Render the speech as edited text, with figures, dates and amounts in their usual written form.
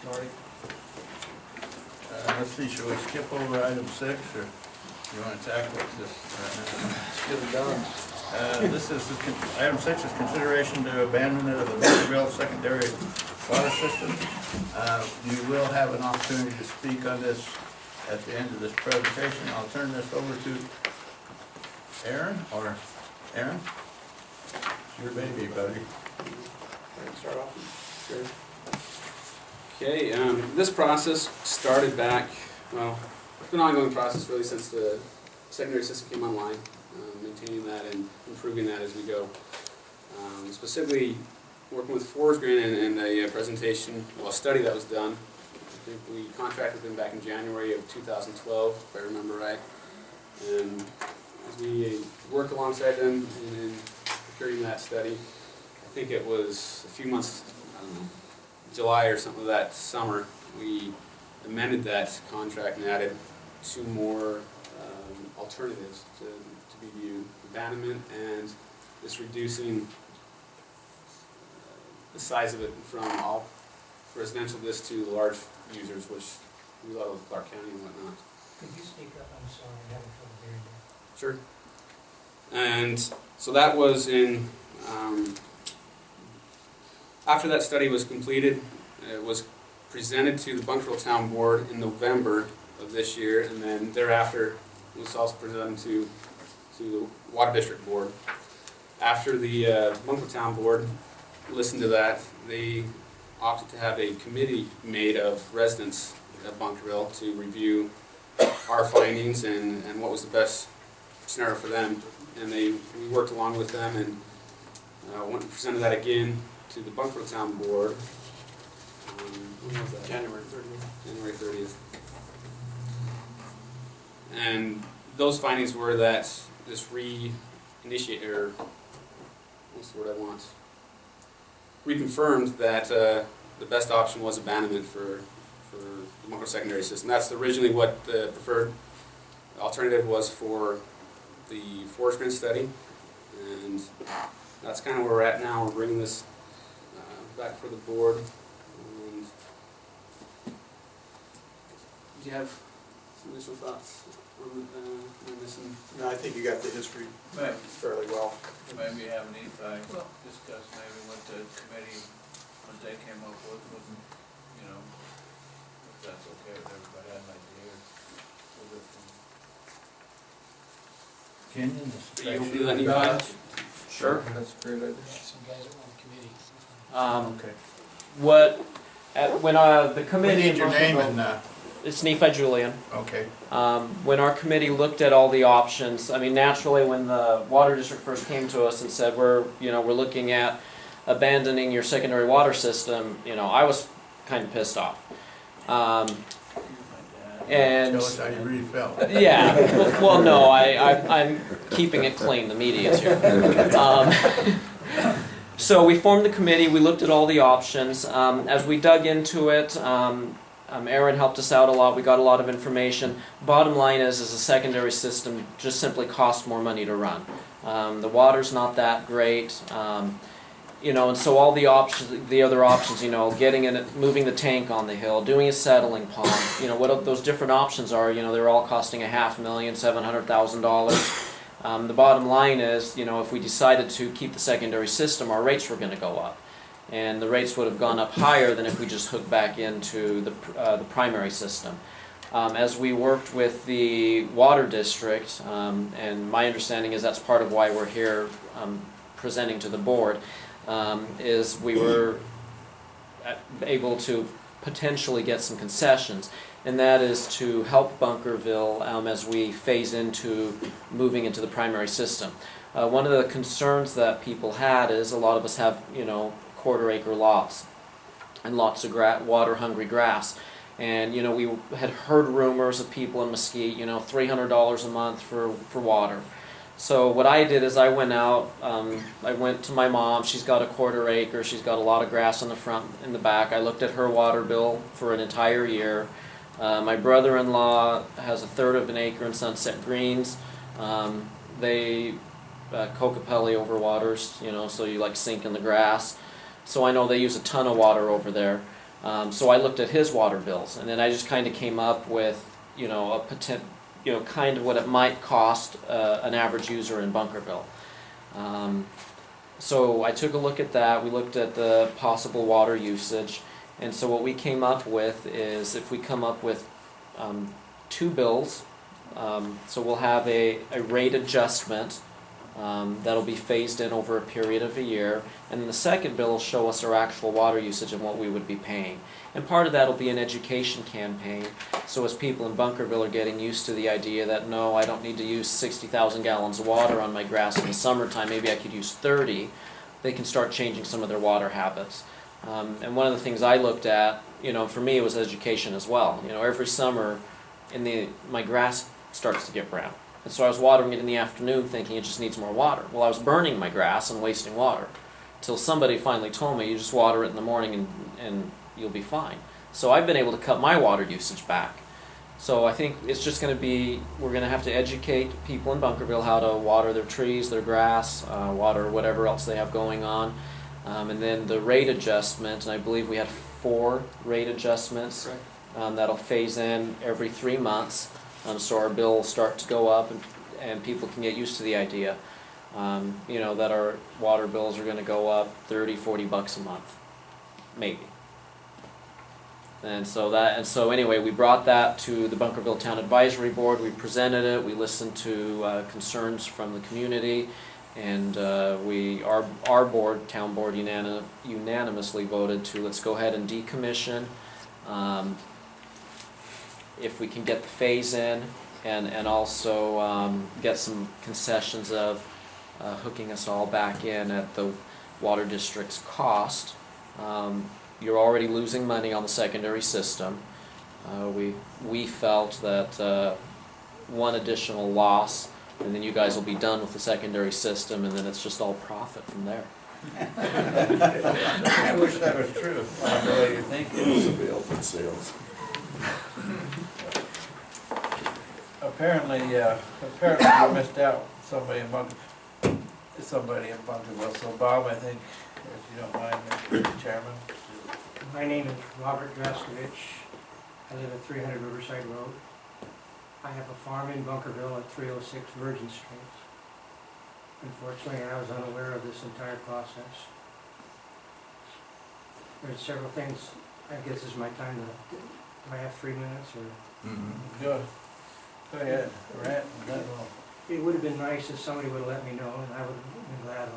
Marty? Let's see, should we skip over item 6, or you want to tackle it just Let's get it done. this is, item 6 is consideration to abandonment of the Bunkerville secondary water system. You will have an opportunity to speak on this at the end of this presentation. I'll turn this over to Aaron, or Aaron? It's your baby, buddy. Start off. Sure. Okay, this process started back, well, it's been an ongoing process really since the secondary system came online, maintaining that and improving that as we go. Specifically, working with Forest Green and a presentation, well, a study that was done. I think we contracted them back in January of 2012, if I remember right. And as we worked alongside them in procuring that study, I think it was a few months, I don't know, July or something of that summer, we amended that contract and added 2 more alternatives to be viewed: abandonment and just reducing the size of it from all residential this to large users, which we love with Clark County and whatnot. Could you speak up? I'm sorry, I'm having trouble hearing you. Sure. And so that was in, after that study was completed, it was presented to the Bunkerville Town Board in November of this year, and then thereafter it was also presented to the Water District Board. After the Bunkerville Town Board listened to that, they opted to have a committee made of residents of Bunkerville to review our findings and what was the best scenario for them. And we worked along with them and went and presented that again to the Bunkerville Town Board. When was that? January 30th. January 30th. And those findings were that this reinitiate, or what's the word I want? Reconfirmed that the best option was abandonment for the Bunkerville secondary system. That's originally what the preferred alternative was for the Forest Green study, and that's kind of where we're at now. We're bringing this back for the board. And do you have some initial thoughts on this? No, I think you got the history Maybe, fairly well. maybe have an e-fact, discuss maybe what the committee, what they came up with, you know, if that's okay with everybody, I'd like to hear it. Kenyon, You'll do that in your files? Sure, that's a great idea. Some guys on the committee. Okay. When the We committee, need your name and, it's Nephi Julian. okay. When our committee looked at all the options, I mean, naturally, when the water district first came to us and said we're looking at abandoning your secondary water system, I was kind of pissed off. And Tell us how you really felt. yeah, well, no, I'm keeping it clean. The media's here. So we formed the committee. We looked at all the options. As we dug into it, Aaron helped us out a lot. We got a lot of information. Bottom line is a secondary system just simply costs more money to run. The water's not that great. And so all the options, the other options, getting in it, moving the tank on the hill, doing a settling pond, what those different options are, they're all costing $500,000, $700,000. The bottom line is, if we decided to keep the secondary system, our rates were going to go up. And the rates would have gone up higher than if we just hooked back into the primary system. As we worked with the water district, and my understanding is that's part of why we're here presenting to the board, is we were able to potentially get some concessions, and that is to help Bunkerville as we phase into moving into the primary system. One of the concerns that people had is a lot of us have, quarter-acre lots and lots of water-hungry grass. And we had heard rumors of people in Mesquite, $300 a month for water. So what I did is I went out, I went to my mom. She's got a quarter acre. She's got a lot of grass in the front and the back. I looked at her water bill for an entire year. My brother-in-law has a third of an acre in Sunset Greens. They Cocopelli overwaters, so you sink in the grass. So I know they use a ton of water over there. So I looked at his water bills, and then I just kind of came up with, kind of what it might cost an average user in Bunkerville. So I took a look at that. We looked at the possible water usage, and so what we came up with is if we come up with 2 bills, so we'll have a rate adjustment that'll be phased in over a period of a year, and then the second bill will show us our actual water usage and what we would be paying. And part of that will be an education campaign, so as people in Bunkerville are getting used to the idea that no, I don't need to use 60,000 gallons of water on my grass in the summertime, maybe I could use 30, they can start changing some of their water habits. And one of the things I looked at, for me it was education as well. Every summer my grass starts to get brown. And so I was watering it in the afternoon thinking it just needs more water. Well, I was burning my grass and wasting water. Till somebody finally told me, you just water it in the morning and you'll be fine. So I've been able to cut my water usage back. So I think it's just going to be, we're going to have to educate people in Bunkerville how to water their trees, their grass, water whatever else they have going on. And then the rate adjustment, and I believe we had 4 rate adjustments. That'll phase in every 3 months. So our bill will start to go up, and people can get used to the idea, that our water bills are going to go up $30-40 a month, maybe. And so anyway, we brought that to the Bunkerville Town Advisory Board. We presented it. We listened to concerns from the community, and our board, town board, unanimously voted to let's go ahead and decommission. If we can get the phase in, and also get some concessions of hooking us all back in at the water district's cost. You're already losing money on the secondary system. We felt that one additional loss, and then you guys will be done with the secondary system, and then it's just all profit from there. I wish that was true, the way you think it is. It'll be open sales. Apparently you missed out somebody in Bunkerville. So Bob, I think, if you don't mind, Mr. Chairman. My name is Robert Draskovich. I live at 300 Riverside Road. I have a farm in Bunkerville at 306 Virgin Street. Unfortunately, I was unaware of this entire process. There's several things, I guess this is my time to, do I have 3 minutes or? Go ahead, rant, and then It would have been nice if somebody would have let me know, and I would have been glad on it.